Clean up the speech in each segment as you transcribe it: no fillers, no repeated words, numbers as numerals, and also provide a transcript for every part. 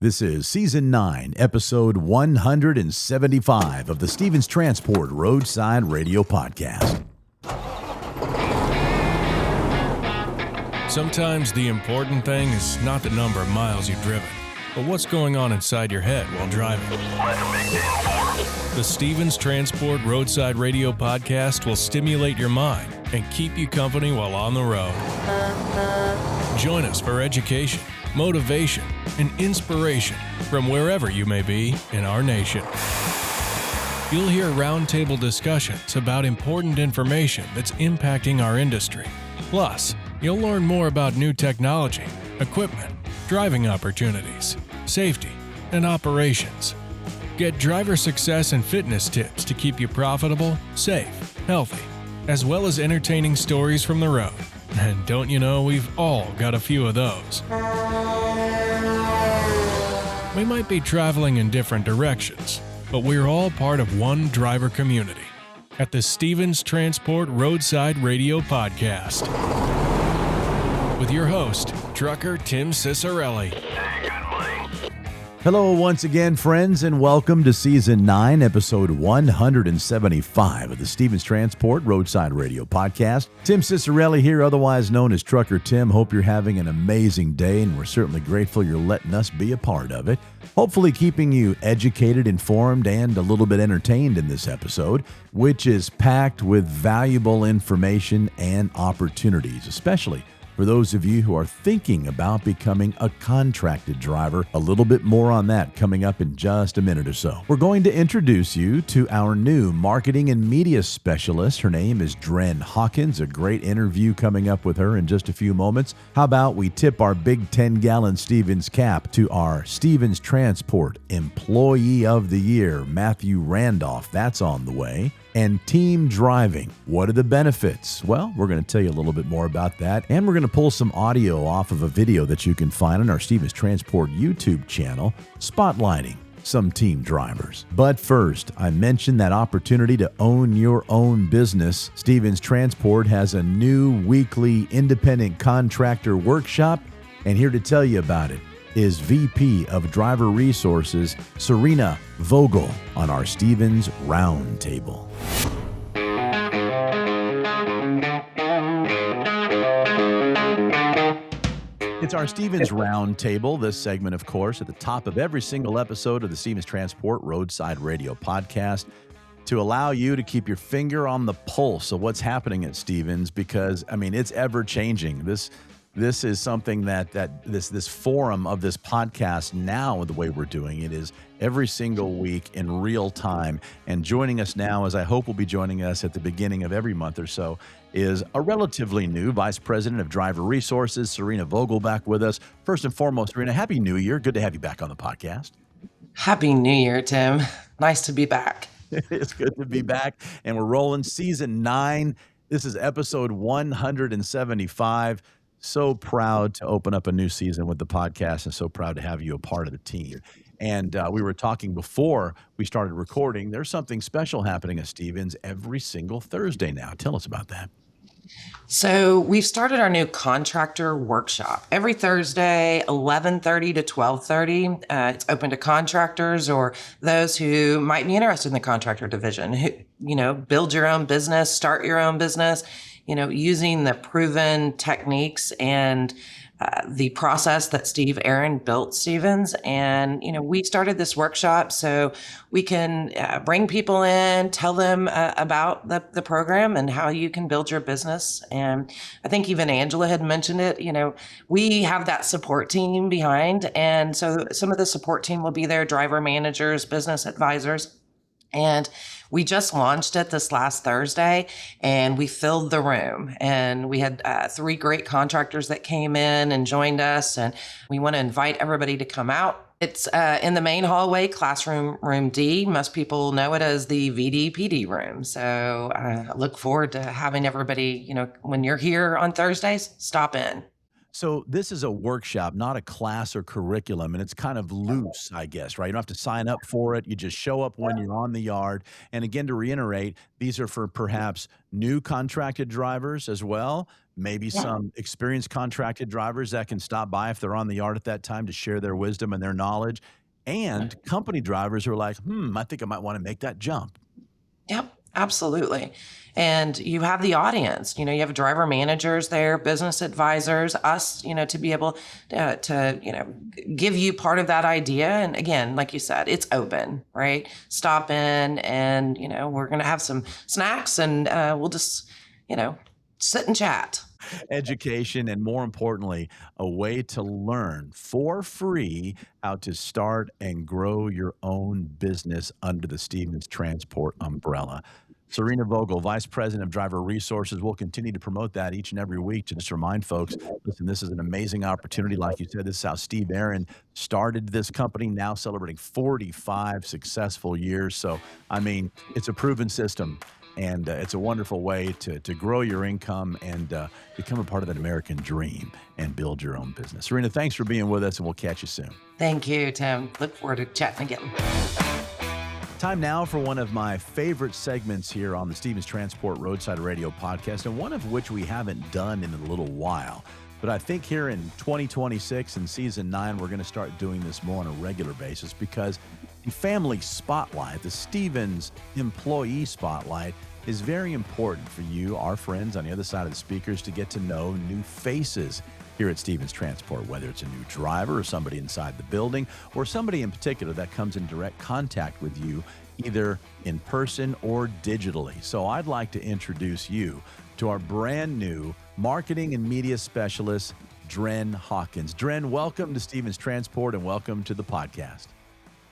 This is Season 9, Episode 175 of the Stevens Transport Roadside Radio Podcast. Sometimes the important thing is not the number of miles you've driven, but what's going on inside your head while driving. The Stevens Transport Roadside Radio Podcast will stimulate your mind and keep you company while on the road. Join us for education, motivation, and inspiration from wherever you may be in our nation. You'll hear roundtable discussions about important information that's impacting our industry. Plus, you'll learn more about new technology, equipment, driving opportunities, safety, and operations. Get driver success and fitness tips to keep you profitable, safe, healthy, as well as entertaining stories from the road. And don't you know, we've all got a few of those. We might be traveling in different directions, but we're all part of one driver community at the Stevens Transport Roadside Radio Podcast. With your host, trucker Tim Cicerelli. Hello once again, friends, and welcome to Season 9, Episode 175 of the Stevens Transport Roadside Radio Podcast. Tim Cicerelli here, otherwise known as Trucker Tim. Hope you're having an amazing day, and we're certainly grateful you're letting us be a part of it. Hopefully keeping you educated, informed, and a little bit entertained in this episode, which is packed with valuable information and opportunities, especially for those of you who are thinking about becoming a contracted driver. A little bit more on that coming up in just a minute or so. We're going to introduce you to our new marketing and media specialist. Her name is Dren Hawkins. A great interview coming up with her in just a few moments. How about we tip our big 10-gallon Stevens cap to our Stevens Transport Employee of the Year, Matthew Randolph. That's on the way. And team driving. What are the benefits? Well, we're going to tell you a little bit more about that, and we're going to pull some audio off of a video that you can find on our Stevens Transport YouTube channel, spotlighting some team drivers. But first, I mentioned that opportunity to own your own business. Stevens Transport has a new weekly Independent Contractor Workshop, and here to tell you about it is VP of Driver Resources, Serena Vogel, on our Stevens Roundtable. It's our Stevens Roundtable. This segment, of course, at the top of every single episode of the Stevens Transport Roadside Radio Podcast, to allow you to keep your finger on the pulse of what's happening at Stevens, because, I mean, it's ever changing. This is something that this forum of this podcast now, the way we're doing it, is every single week in real time. And joining us now, as I hope will be joining us at the beginning of every month or so, is a relatively new Vice President of Driver Resources, Serena Vogel, back with us. First and foremost, Serena, Happy New Year. Good to have you back on the podcast. Happy New Year, Tim. Nice to be back. It's good to be back. And we're rolling Season 9. This is Episode 175. So proud to open up a new season with the podcast, and so proud to have you a part of the team. And we were talking before we started recording. There's something special happening at Stevens every single Thursday now. Tell us about that. So we've started our new contractor workshop every Thursday, 11:30 to 12:30. It's open to contractors or those who might be interested in the contractor division, who, build your own business, start your own business, using the proven techniques and the process that Steve Aaron built Stevens. And, we started this workshop so we can bring people in, tell them about the program and how you can build your business. And I think even Angela had mentioned it, we have that support team behind. And so some of the support team will be there, driver managers, business advisors. And we just launched it this last Thursday, and we filled the room. And we had 3 great contractors that came in and joined us. And we want to invite everybody to come out. It's in the main hallway, classroom room D. Most people know it as the VDPD room. So I look forward to having everybody, when you're here on Thursdays, stop in. So this is a workshop, not a class or curriculum, and it's kind of loose, I guess, right? You don't have to sign up for it. You just show up when you're on the yard. And again, to reiterate, these are for perhaps new contracted drivers as well, maybe some experienced contracted drivers that can stop by if they're on the yard at that time to share their wisdom and their knowledge, and company drivers who are like, I think I might want to make that jump. Yep, absolutely. And you have the audience, you have driver managers there, business advisors, us, to be able to give you part of that idea. And again, like you said, it's open, right? Stop in and, we're going to have some snacks and we'll just, sit and chat. Education, and more importantly, a way to learn for free how to start and grow your own business under the Stevens Transport umbrella. Serena Vogel, Vice President of Driver Resources, will continue to promote that each and every week to just remind folks, listen, this is an amazing opportunity. Like you said, this is how Steve Aaron started this company, now celebrating 45 successful years. So, it's a proven system. And it's a wonderful way to grow your income and become a part of that American dream and build your own business. Serena, thanks for being with us, and we'll catch you soon. Thank you, Tim. Look forward to chatting again. Time now for one of my favorite segments here on the Stevens Transport Roadside Radio podcast, and one of which we haven't done in a little while. But I think here in 2026 and season 9, we're going to start doing this more on a regular basis, because the family spotlight, the Stevens employee spotlight, is very important for you, our friends on the other side of the speakers, to get to know new faces here at Stevens Transport, whether it's a new driver or somebody inside the building or somebody in particular that comes in direct contact with you, either in person or digitally. So I'd like to introduce you to our brand new marketing and media specialist, Dren Hawkins. Dren, welcome to Stevens Transport and welcome to the podcast.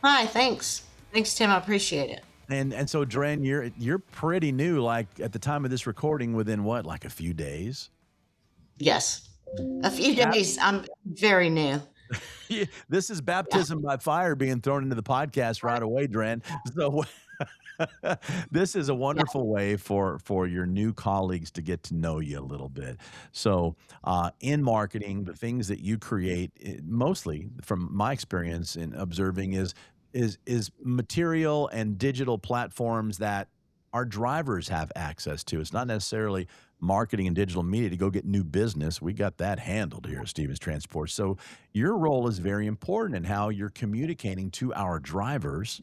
Hi, thanks. Thanks, Tim. I appreciate it. And so, Dren, you're pretty new, like at the time of this recording, within what, like a few days? Yes. A few days. I'm very new. Yeah, this is baptism by fire being thrown into the podcast right away, Dren. So this is a wonderful way for your new colleagues to get to know you a little bit. So in marketing, the things that you create, mostly from my experience in observing, is material and digital platforms that our drivers have access to. It's not necessarily marketing and digital media to go get new business. We got that handled here at Stevens Transport. So your role is very important in how you're communicating to our drivers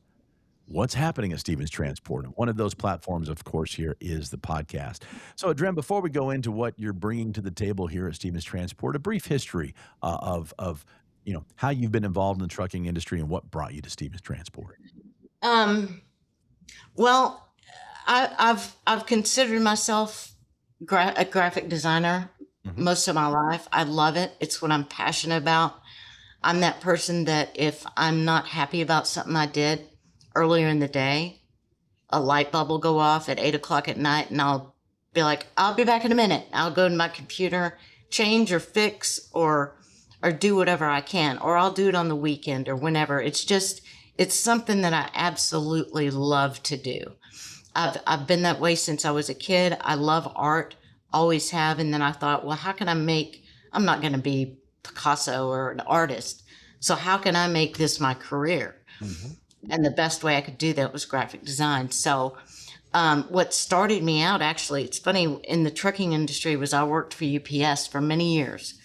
what's happening at Stevens Transport. And one of those platforms, of course, here is the podcast. So, Dren, before we go into what you're bringing to the table here at Stevens Transport, a brief history of how you've been involved in the trucking industry and what brought you to Stevens Transport. Well, I've considered myself a graphic designer most of my life. I love it. It's what I'm passionate about. I'm that person that if I'm not happy about something I did earlier in the day, a light bulb will go off at 8:00 at night, and I'll be like, I'll be back in a minute. I'll go to my computer, change or fix or do whatever I can, or I'll do it on the weekend or whenever. It's something that I absolutely love to do. I've been that way since I was a kid. I love art, always have. And then I thought, well, how can I'm not going to be Picasso or an artist. So how can I make this my career? And the best way I could do that was graphic design. So what started me out, actually, it's funny, in the trucking industry was I worked for UPS for many years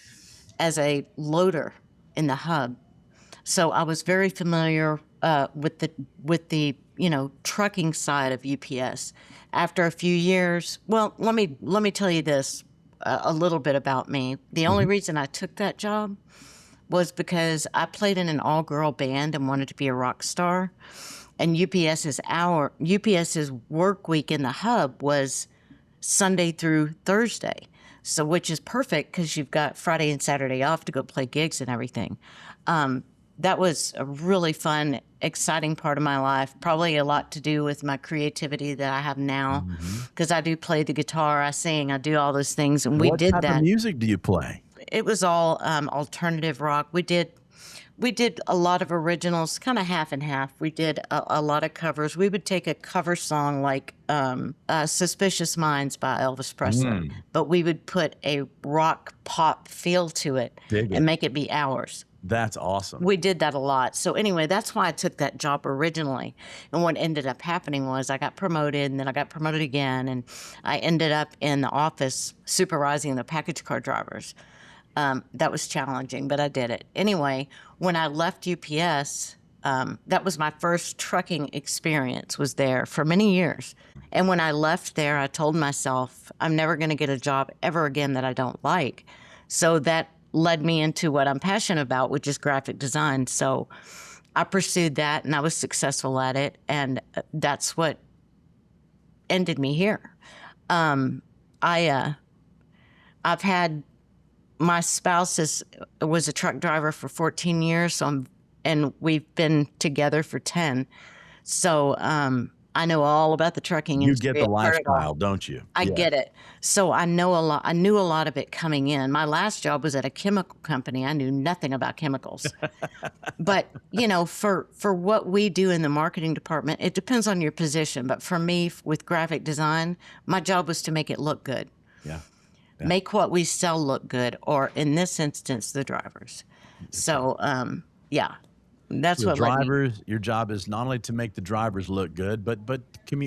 as a loader in the hub. So I was very familiar with the trucking side of UPS. After a few years, well, let me tell you this a little bit about me. The only reason I took that job was because I played in an all-girl band and wanted to be a rock star. And UPS's work week in the hub was Sunday through Thursday. So, which is perfect because you've got Friday and Saturday off to go play gigs and everything. That was a really fun, exciting part of my life. Probably a lot to do with my creativity that I have now, because I do play the guitar, I sing, I do all those things, and we did that. What type of music do you play? It was all alternative rock. We we did a lot of originals, kind of half and half. We did a lot of covers. We would take a cover song like Suspicious Minds by Elvis Presley, but we would put a rock pop feel to it and make it be ours. That's awesome. We did that a lot. So anyway, that's why I took that job originally. And what ended up happening was I got promoted, and then I got promoted again, and I ended up in the office supervising the package car drivers. That was challenging, but I did it. Anyway, when I left UPS, that was my first trucking experience, was there for many years. And when I left there, I told myself, I'm never going to get a job ever again that I don't like. So that led me into what I'm passionate about, which is graphic design. So I pursued that, and I was successful at it, and that's what ended me here. I've had, my spouse was a truck driver for 14 years, and we've been together for 10. So I know all about the trucking industry. You get the lifestyle, don't you? I get it. So I know a lot. I knew a lot of it coming in. My last job was at a chemical company. I knew nothing about chemicals. But, for what we do in the marketing department, it depends on your position. But for me, with graphic design, my job was to make it look good. Yeah. Make what we sell look good, or in this instance, the drivers. So, that's what drivers. Your job is not only to make the drivers look good, but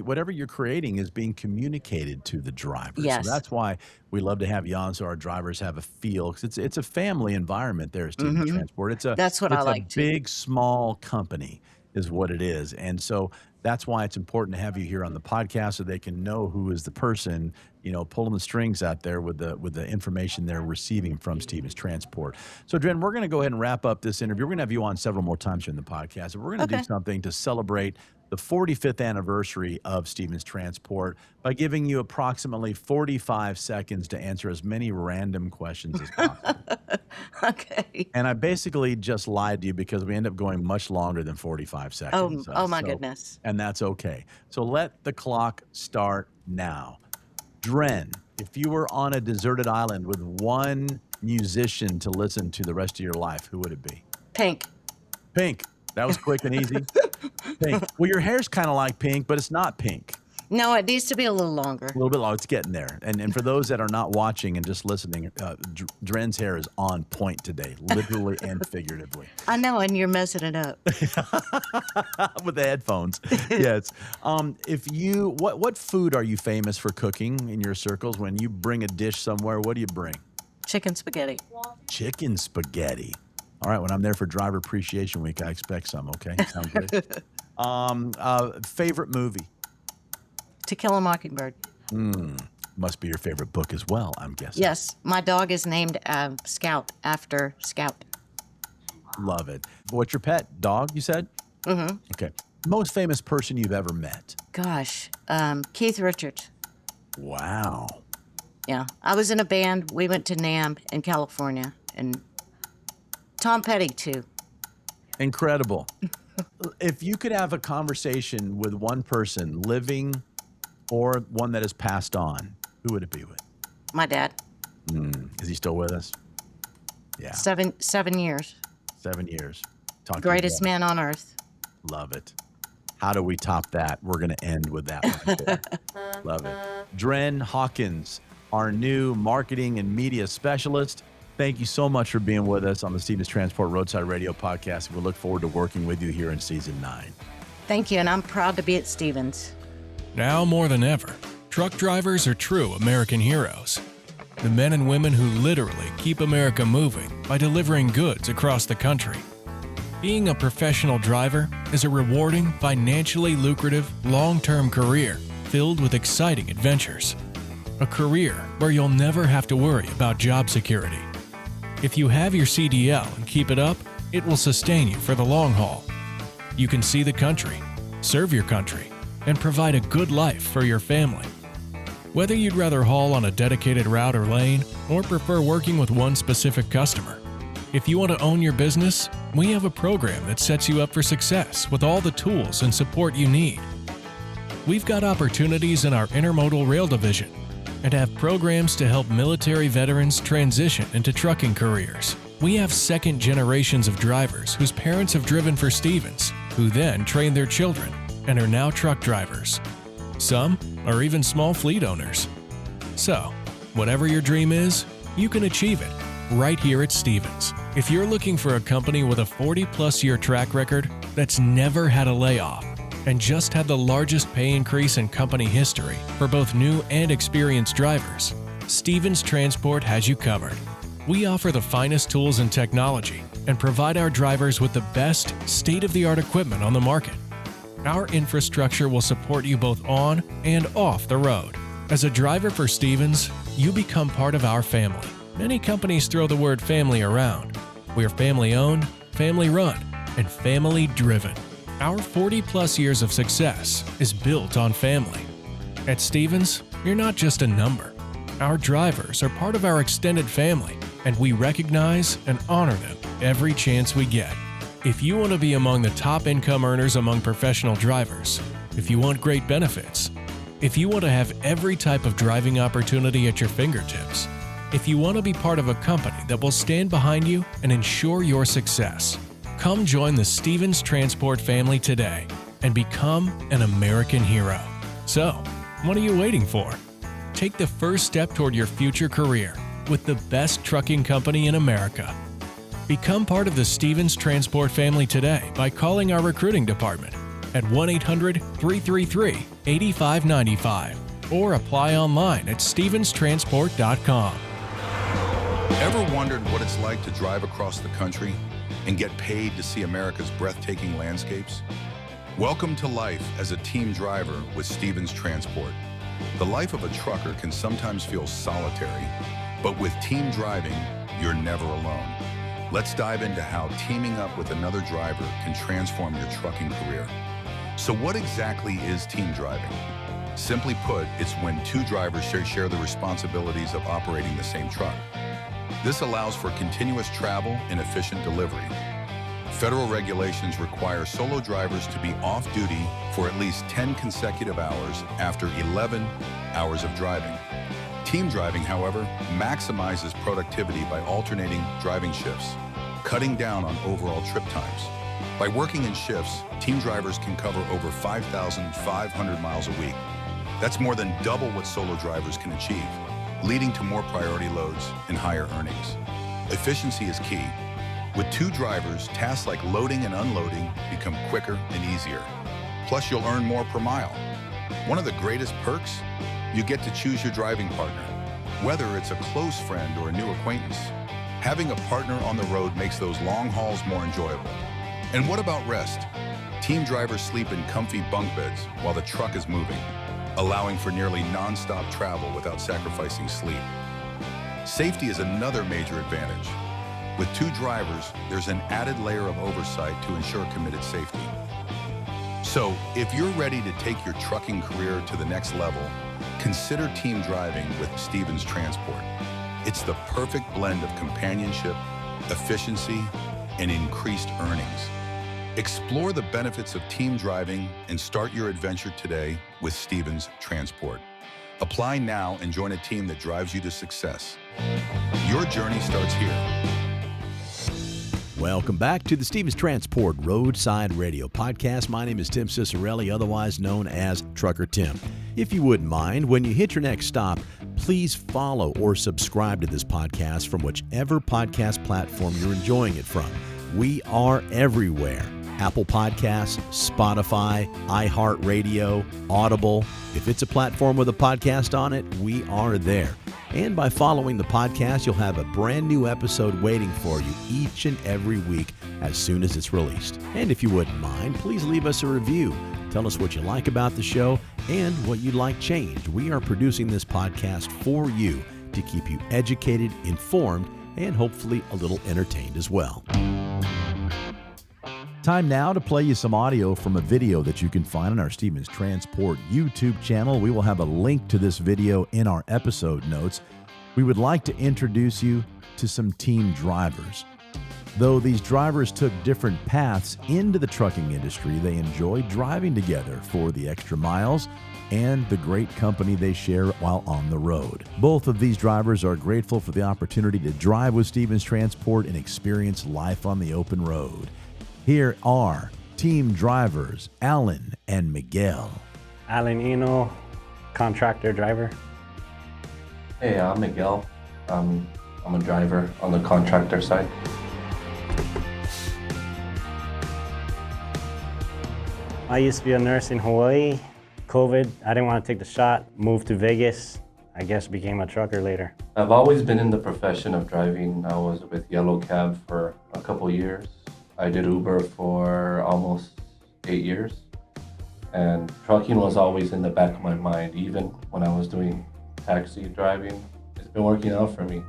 whatever you're creating is being communicated to the drivers. Yes. So that's why we love to have you on, so our drivers have a feel, because it's a family environment there at Stevens Transport. That's what I like too. It's a big, small company is what it is, and so that's why it's important to have you here on the podcast, so they can know who is the person, pulling the strings out there with the information they're receiving from Stevens Transport. So, Dren, we're going to go ahead and wrap up this interview. We're going to have you on several more times during the podcast. And we're going to do something to celebrate the 45th anniversary of Stevens Transport by giving you approximately 45 seconds to answer as many random questions as possible. Okay. And I basically just lied to you because we end up going much longer than 45 seconds. Oh my goodness. And that's okay. So let the clock start now. Dren, if you were on a deserted island with one musician to listen to the rest of your life, who would it be? Pink. Pink. That was quick and easy. Pink. Well, your hair's kind of like Pink, but it's not pink. No, it needs to be a little longer. A little bit long. It's getting there. And for those that are not watching and just listening, Dren's hair is on point today, literally and figuratively. I know, and you're messing it up. With the headphones. Yes. What food are you famous for cooking in your circles? When you bring a dish somewhere, what do you bring? Chicken spaghetti. Chicken spaghetti. All right. When I'm there for Driver Appreciation Week, I expect some. Okay. Sounds good. Favorite movie? To Kill a Mockingbird. Must be your favorite book as well, I'm guessing. Yes. My dog is named Scout after Scout. Love it. What's your pet? Dog, you said? Mm-hmm. Okay. Most famous person you've ever met? Gosh. Keith Richards. Wow. Yeah. I was in a band. We went to NAMM in California. And Tom Petty, too. Incredible. If you could have a conversation with one person, living or one that has passed on, who would it be with? My dad. Is he still with us? Yeah. 7 years. 7 years. Greatest man on earth. Love it. How do we top that? We're going to end with that right there. Love it. Dren Hawkins, our new marketing and media specialist. Thank you so much for being with us on the Stevens Transport Roadside Radio podcast. We look forward to working with you here in season 9. Thank you, and I'm proud to be at Stevens. Now more than ever, truck drivers are true American heroes. The men and women who literally keep America moving by delivering goods across the country. Being a professional driver is a rewarding, financially lucrative, long-term career filled with exciting adventures. A career where you'll never have to worry about job security. If you have your CDL and keep it up, it will sustain you for the long haul. You can see the country, serve your country, and provide a good life for your family. Whether you'd rather haul on a dedicated route or lane, or prefer working with one specific customer, if you want to own your business, we have a program that sets you up for success with all the tools and support you need. We've got opportunities in our intermodal rail division and have programs to help military veterans transition into trucking careers. We have second generations of drivers whose parents have driven for Stevens, who then trained their children and are now truck drivers. Some are even small fleet owners. So, whatever your dream is, you can achieve it right here at Stevens. If you're looking for a company with a 40-plus year track record that's never had a layoff and just had the largest pay increase in company history for both new and experienced drivers, Stevens Transport has you covered. We offer the finest tools and technology and provide our drivers with the best state-of-the-art equipment on the market. Our infrastructure will support you both on and off the road. As a driver for Stevens, you become part of our family. Many companies throw the word family around. We're family-owned, family-run, and family-driven. Our 40-plus years of success is built on family. At Stevens, you're not just a number. Our drivers are part of our extended family, and we recognize and honor them every chance we get. If you want to be among the top income earners among professional drivers, if you want great benefits, if you want to have every type of driving opportunity at your fingertips, if you want to be part of a company that will stand behind you and ensure your success, come join the Stevens Transport family today and become an American hero. So, what are you waiting for? Take the first step toward your future career with the best trucking company in America. Become part of the Stevens Transport family today by calling our recruiting department at 1-800-333-8595 or apply online at stevenstransport.com. Ever wondered what it's like to drive across the country and get paid to see America's breathtaking landscapes? Welcome to life as a team driver with Stevens Transport. The life of a trucker can sometimes feel solitary, but with team driving, you're never alone. Let's dive into how teaming up with another driver can transform your trucking career. So what exactly is team driving? Simply put, it's when two drivers share the responsibilities of operating the same truck. This allows for continuous travel and efficient delivery. Federal regulations require solo drivers to be off duty for at least 10 consecutive hours after 11 hours of driving. Team driving, however, maximizes productivity by alternating driving shifts, cutting down on overall trip times. By working in shifts, team drivers can cover over 5,500 miles a week. That's more than double what solo drivers can achieve, leading to more priority loads and higher earnings. Efficiency is key. With two drivers, tasks like loading and unloading become quicker and easier. Plus, you'll earn more per mile. One of the greatest perks? You get to choose your driving partner, whether it's a close friend or a new acquaintance. Having a partner on the road makes those long hauls more enjoyable. And what about rest? Team drivers sleep in comfy bunk beds while the truck is moving, allowing for nearly non-stop travel without sacrificing sleep. Safety is another major advantage. With two drivers, there's an added layer of oversight to ensure committed safety. So, if you're ready to take your trucking career to the next level, consider team driving with Stevens Transport. It's the perfect blend of companionship, efficiency, and increased earnings. Explore the benefits of team driving and start your adventure today with Stevens Transport. Apply now and join a team that drives you to success. Your journey starts here. Welcome back to the Stevens Transport Roadside Radio Podcast. My name is Tim Cicerelli, otherwise known as Trucker Tim. If you wouldn't mind, when you hit your next stop, please follow or subscribe to this podcast from whichever podcast platform you're enjoying it from. We are everywhere. Apple Podcasts, Spotify, iHeartRadio, Audible. If it's a platform with a podcast on it, we are there. And by following the podcast, you'll have a brand new episode waiting for you each and every week as soon as it's released. And if you wouldn't mind, please leave us a review. Tell us what you like about the show and what you'd like changed. We are producing this podcast for you to keep you educated, informed, and hopefully a little entertained as well. Time now to play you some audio from a video that you can find on our Stevens Transport YouTube channel. We will have a link to this video in our episode notes. We would like to introduce you to some team drivers. Though these drivers took different paths into the trucking industry, they enjoy driving together for the extra miles and the great company they share while on the road. Both of these drivers are grateful for the opportunity to drive with Stevens Transport and experience life on the open road. Here are team drivers Alan and Miguel. Alan Eno, contractor driver. Hey, I'm Miguel. I'm a driver on the contractor side. I used to be a nurse in Hawaii. COVID, I didn't want to take the shot. Moved to Vegas. I guess became a trucker later. I've always been in the profession of driving. I was with Yellow Cab for a couple years. I did Uber for almost 8 years. And trucking was always in the back of my mind, even when I was doing taxi driving. It's been working out for me.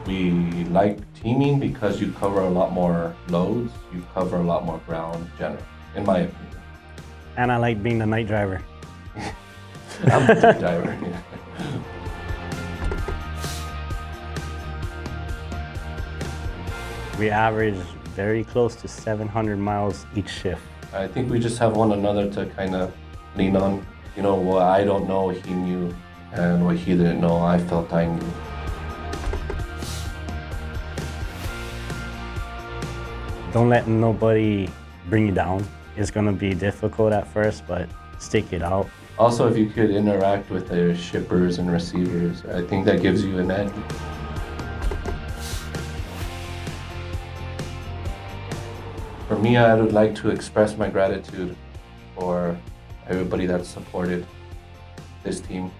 We like teaming because you cover a lot more loads, you cover a lot more ground, generally, in my opinion. And I like being the night driver. I'm the day driver. Yeah. We average very close to 700 miles each shift. I think we just have one another to kind of lean on. You know, what I don't know, he knew, and what he didn't know, I felt I knew. Don't let nobody bring you down. It's gonna be difficult at first, but stick it out. Also, if you could interact with the shippers and receivers, I think that gives you an edge. For me, I would like to express my gratitude for everybody that supported this team.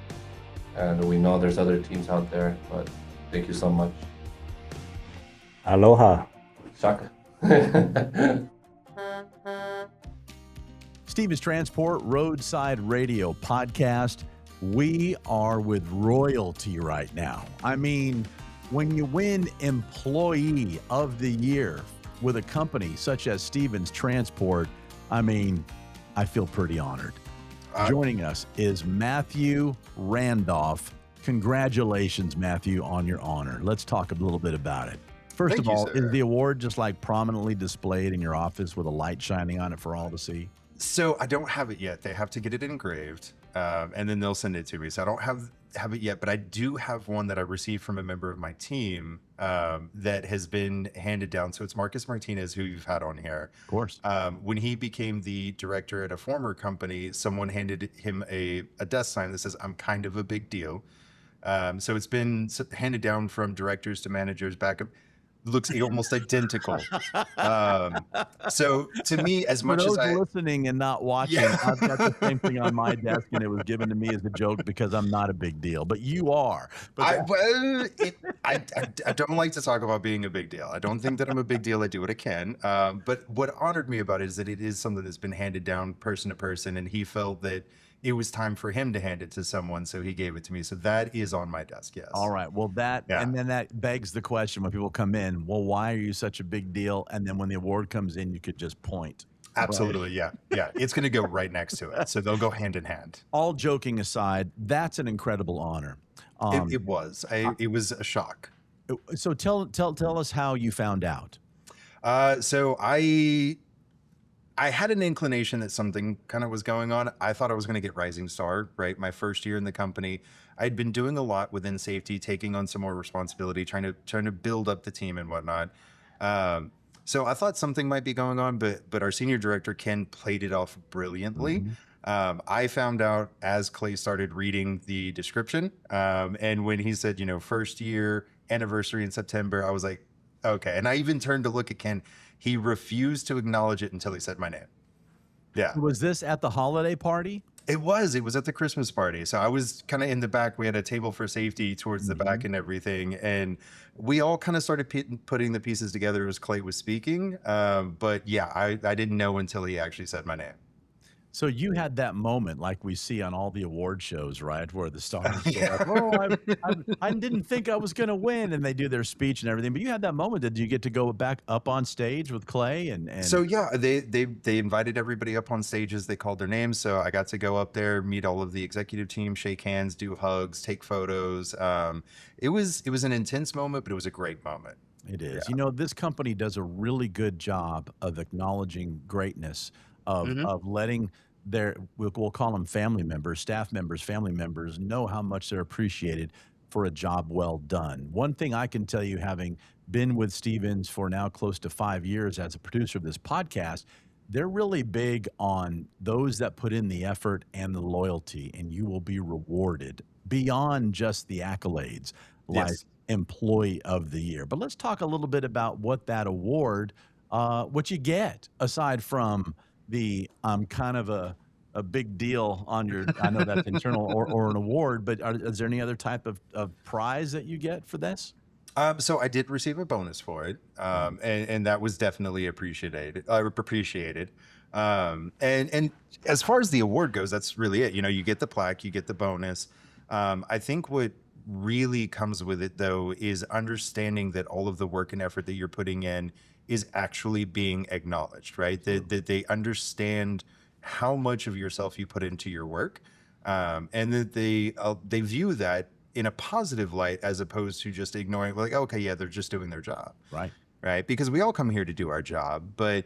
And we know there's other teams out there, but thank you so much. Aloha. Shaka. Stevens Transport Roadside Radio Podcast. We are with royalty right now. I mean, when you win Employee of the Year with a company such as Stevens Transport, I mean, I feel pretty honored. Joining us is Matthew Randolph. Congratulations, Matthew, on your honor. Let's talk a little bit about it. First of all, is the award just like prominently displayed in your office with a light shining on it for all to see? So I don't have it yet. They have to get it engraved, and then they'll send it to me. So I don't have it yet, but I do have one that I received from a member of my team that has been handed down. So it's Marcus Martinez, who you've had on here. Of course. When he became the director at a former company, someone handed him a desk sign that says, "I'm kind of a big deal." So it's been handed down from directors to managers back up. Looks almost identical. So to me, as much as I listening and not watching, yeah. I've got the same thing on my desk, and it was given to me as a joke because I'm not a big deal, but you are. But I don't like to talk about being a big deal. I don't think that I'm a big deal. I do what I can. But what honored me about it is that it is something that's been handed down person to person, and he felt that it was time for him to hand it to someone, so he gave it to me. So that is on my desk, yes. All right. Well, and then that begs the question when people come in, well, why are you such a big deal? And then when the award comes in, you could just point. Absolutely, right? Yeah. It's going to go right next to it. So they'll go hand in hand. All joking aside, that's an incredible honor. It was. It was a shock. So tell us how you found out. So I had an inclination that something kind of was going on. I thought I was going to get Rising Star, right? My first year in the company, I'd been doing a lot within safety, taking on some more responsibility, trying to build up the team and whatnot. So I thought something might be going on, but our senior director, Ken, played it off brilliantly. Mm-hmm. I found out as Clay started reading the description. And when he said, first year anniversary in September, I was like, okay. And I even turned to look at Ken. He refused to acknowledge it until he said my name. Yeah. Was this at the holiday party? It was at the Christmas party. So I was kind of in the back. We had a table for safety towards the back and everything. And we all kind of started putting the pieces together as Clay was speaking. But yeah, I didn't know until he actually said my name. So you had that moment like we see on all the award shows, right? Where the stars go up, oh, I didn't think I was going to win. And they do their speech and everything. But you had that moment. Did you get to go back up on stage with Clay? So yeah, they invited everybody up on stages. They called their names. So I got to go up there, meet all of the executive team, shake hands, do hugs, take photos. It was an intense moment, but it was a great moment. It is. Yeah. You know, this company does a really good job of acknowledging greatness, of letting their, we'll call them family members, staff members, family members, know how much they're appreciated for a job well done. One thing I can tell you, having been with Stevens for now close to 5 years as a producer of this podcast, they're really big on those that put in the effort and the loyalty, and you will be rewarded beyond just the accolades, like Yes. Employee of the Year. But let's talk a little bit about what that award, what you get aside from the kind of a big deal on your, I know that's internal or an award, but is there any other type of prize that you get for this? So I did receive a bonus for it, and that was definitely appreciated. And as far as the award goes, that's really it. You know, you get the plaque, you get the bonus. I think what really comes with it, though, is understanding that all of the work and effort that you're putting in is actually being acknowledged, right? That they understand how much of yourself you put into your work, and that they view that in a positive light as opposed to just ignoring, like, okay, yeah, they're just doing their job. Right. Because we all come here to do our job, but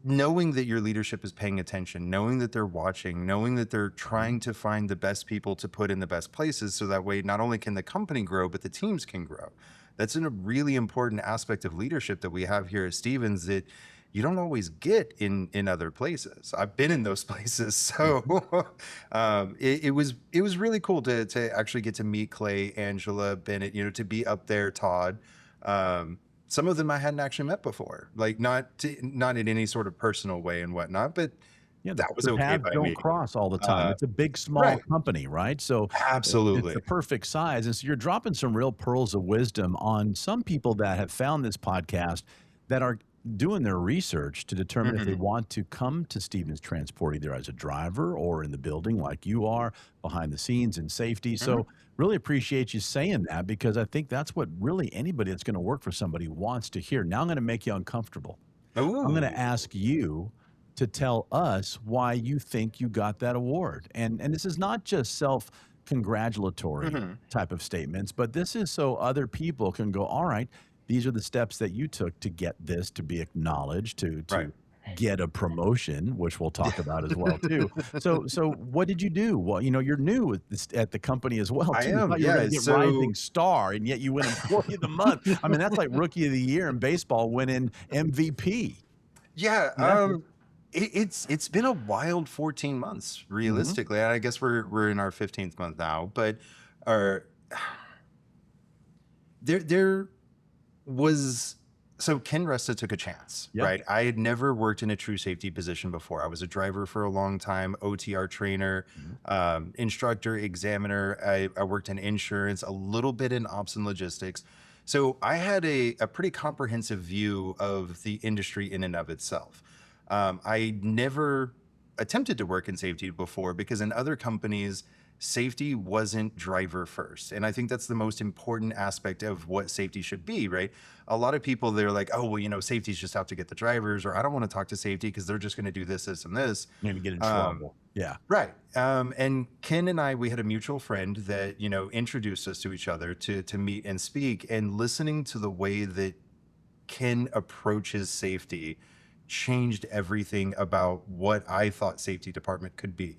knowing that your leadership is paying attention, knowing that they're watching, knowing that they're trying to find the best people to put in the best places, so that way not only can the company grow, but the teams can grow. That's a really important aspect of leadership that we have here at Stevens that you don't always get in other places. I've been in those places, so it was really cool to actually get to meet Clay, Angela, Bennett, you know, to be up there, Todd. Some of them I hadn't actually met before, like not in any sort of personal way and whatnot, but Yeah, that was the okay paths by don't me. cross all the time. It's a big, small right. company, right? So Absolutely. it's the perfect size. And so you're dropping some real pearls of wisdom on some people that have found this podcast that are doing their research to determine if they want to come to Stevens Transport, either as a driver or in the building like you are, behind the scenes in safety. So really appreciate you saying that, because I think that's what really anybody that's going to work for somebody wants to hear. Now I'm going to make you uncomfortable. I'm going to ask you to tell us why you think you got that award. And this is not just self-congratulatory type of statements, but this is so other people can go, all right, these are the steps that you took to get this, to be acknowledged, to get a promotion, which we'll talk about as well too. So what did you do? Well, you know, you're new at the company as well too. I am, You're gonna yeah. get Rising Star, and yet you win Employee of the Month. I mean, that's like Rookie of the Year in baseball winning MVP. Yeah. It's been a wild 14 months, realistically. I guess we're in our 15th month now, but there was, so Ken Resta took a chance, right? I had never worked in a true safety position before. I was a driver for a long time, OTR trainer, instructor, examiner. I worked in insurance, a little bit in ops and logistics. So I had a pretty comprehensive view of the industry in and of itself. I never attempted to work in safety before, because in other companies, safety wasn't driver first. And I think that's the most important aspect of what safety should be, right? A lot of people, they're like, oh, well, you know, safety's just out to get the drivers, or I don't want to talk to safety because they're just going to do this, this, and this. Maybe get in trouble. Yeah. Right. And Ken and I, we had a mutual friend that, you know, introduced us to each other to meet and speak, and listening to the way that Ken approaches safety changed everything about what I thought safety department could be.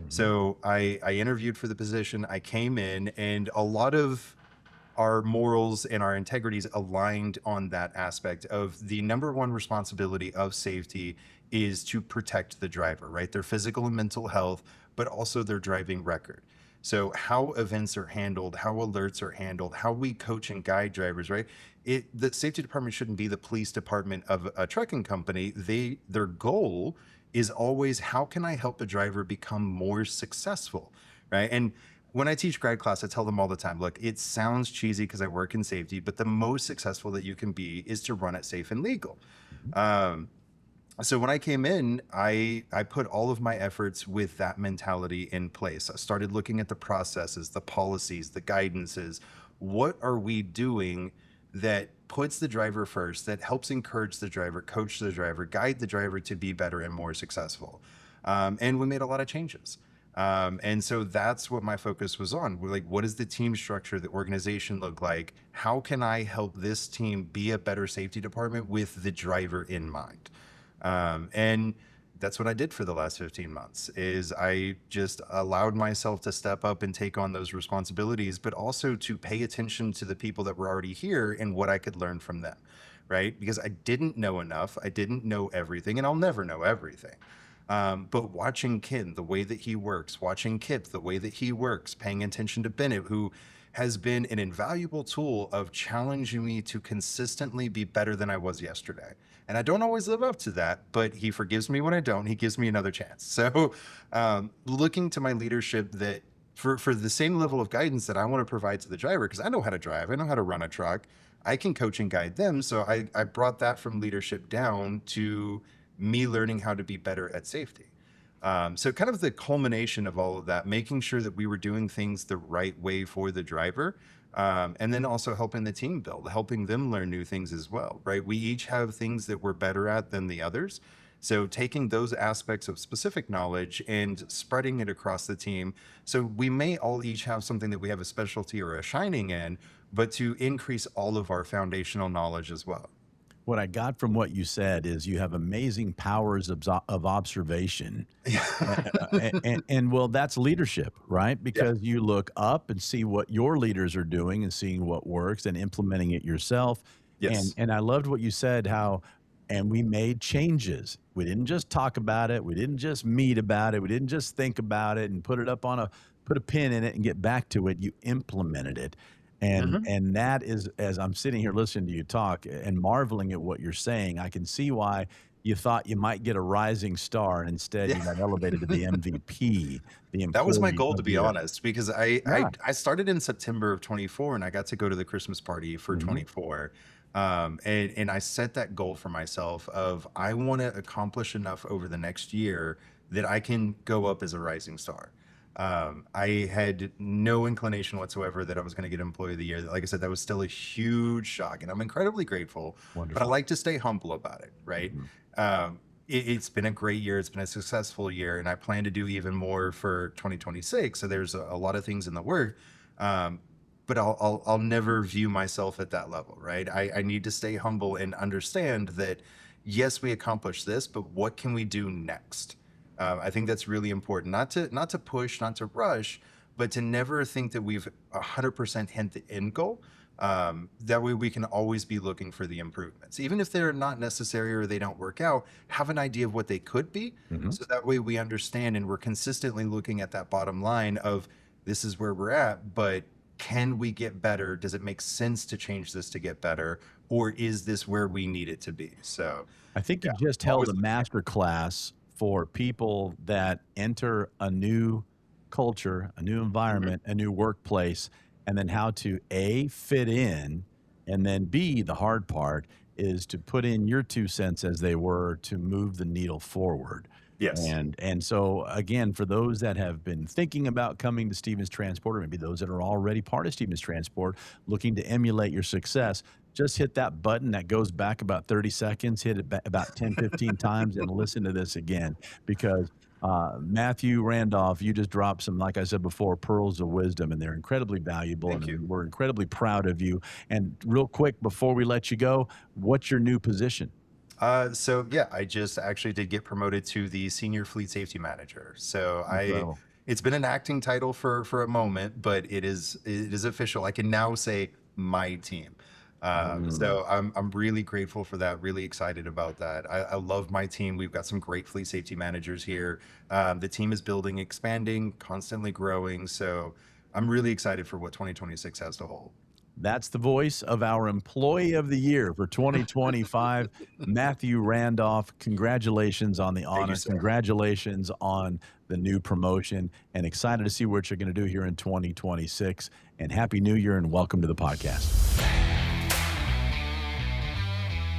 So I interviewed for the position. I came in, and a lot of our morals and our integrities aligned on that aspect of the number one responsibility of safety is to protect the driver, right? Their physical and mental health, but also their driving record. So how events are handled, how alerts are handled, how we coach and guide drivers, right? The safety department shouldn't be the police department of a trucking company. Their goal is always, how can I help the driver become more successful, right? And when I teach grad class, I tell them all the time, look, it sounds cheesy because I work in safety, but the most successful that you can be is to run it safe and legal. So when I came in, I put all of my efforts with that mentality in place. I started looking at the processes, the policies, the guidances. What are we doing that puts the driver first, that helps encourage the driver, coach the driver, guide the driver to be better and more successful? And we made a lot of changes. And so that's what my focus was on. We're like, what does the team structure, the organization look like? How can I help this team be a better safety department with the driver in mind? And that's what I did for the last 15 months is I just allowed myself to step up and take on those responsibilities, but also to pay attention to the people that were already here and what I could learn from them, right? Because I didn't know enough. I didn't know everything, and I'll never know everything. But watching Ken, the way that he works, watching Kip, the way that he works, paying attention to Bennett, who has been an invaluable tool of challenging me to consistently be better than I was yesterday. And I don't always live up to that, but he forgives me when I don't. He gives me another chance. So looking to my leadership that for the same level of guidance that I want to provide to the driver, because I know how to drive, I know how to run a truck, I can coach and guide them. So I brought that from leadership down to me learning how to be better at safety. So kind of the culmination of all of that, making sure that we were doing things the right way for the driver, and then also helping the team build, helping them learn new things as well, right? We each have things that we're better at than the others. So taking those aspects of specific knowledge and spreading it across the team. So we may all each have something that we have a specialty or a shining in, but to increase all of our foundational knowledge as well. What I got from what you said is you have amazing powers of observation. And well, that's leadership, right? Because you look up and see what your leaders are doing and seeing what works and implementing it yourself. Yes. And I loved what you said, and we made changes. We didn't just talk about it. We didn't just meet about it. We didn't just think about it and put a pin in it and get back to it. You implemented it. And that is, as I'm sitting here listening to you talk and marveling at what you're saying, I can see why you thought you might get a rising star, and instead you got elevated to the MVP. That was my goal, to be honest, because I started in September of 24, and I got to go to the Christmas party for 24. And I set that goal for myself of I want to accomplish enough over the next year that I can go up as a rising star. I had no inclination whatsoever that I was going to get Employee of the Year. Like I said, that was still a huge shock, and I'm incredibly grateful. Wonderful. But I like to stay humble about it, right? It's been a great year. It's been a successful year, and I plan to do even more for 2026. So there's a lot of things in the work, but I'll never view myself at that level, right? I need to stay humble and understand that, yes, we accomplished this, but what can we do next? I think that's really important, not to push, not to rush, but to never think that we've 100% hit the end goal. That way we can always be looking for the improvements. Even if they're not necessary or they don't work out, have an idea of what they could be. So that way we understand and we're consistently looking at that bottom line of this is where we're at, but can we get better? Does it make sense to change this to get better? Or is this where we need it to be? So I think you just held a master class for people that enter a new culture, a new environment, a new workplace, and then how to A, fit in, and then B, the hard part is to put in your 2 cents as they were to move the needle forward. Yes. And so again, for those that have been thinking about coming to Stevens Transport, or maybe those that are already part of Stevens Transport, looking to emulate your success, just hit that button that goes back about 30 seconds, hit it about 10, 15 times, and listen to this again. Because Matthew Randolph, you just dropped some, like I said before, pearls of wisdom, and they're incredibly valuable. Thank you. We're incredibly proud of you. And real quick, before we let you go, what's your new position? So I just actually did get promoted to the Senior Fleet Safety Manager. So it's been an acting title for a moment, but it is official. I can now say my team. So I'm really grateful for that. Really excited about that. I love my team. We've got some great fleet safety managers here. The team is building, expanding, constantly growing. So I'm really excited for what 2026 has to hold. That's the voice of our Employee of the Year for 2025, Matthew Randolph. Congratulations on the honor. Congratulations on the new promotion, and excited to see what you're going to do here in 2026. And Happy New Year and welcome to the podcast.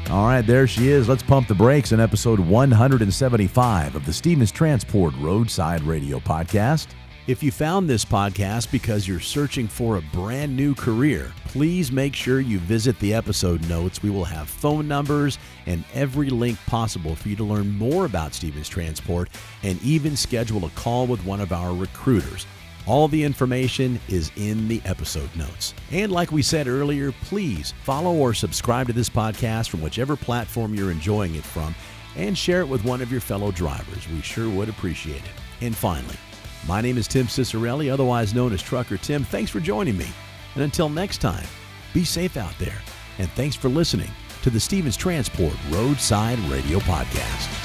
All right, there she is. Let's pump the brakes in episode 175 of the Stevens Transport Roadside Radio Podcast. If you found this podcast because you're searching for a brand new career, please make sure you visit the episode notes. We will have phone numbers and every link possible for you to learn more about Stevens Transport and even schedule a call with one of our recruiters. All the information is in the episode notes. And like we said earlier, please follow or subscribe to this podcast from whichever platform you're enjoying it from and share it with one of your fellow drivers. We sure would appreciate it. And finally, my name is Tim Cicerelli, otherwise known as Trucker Tim. Thanks for joining me. And until next time, be safe out there. And thanks for listening to the Stevens Transport Roadside Radio Podcast.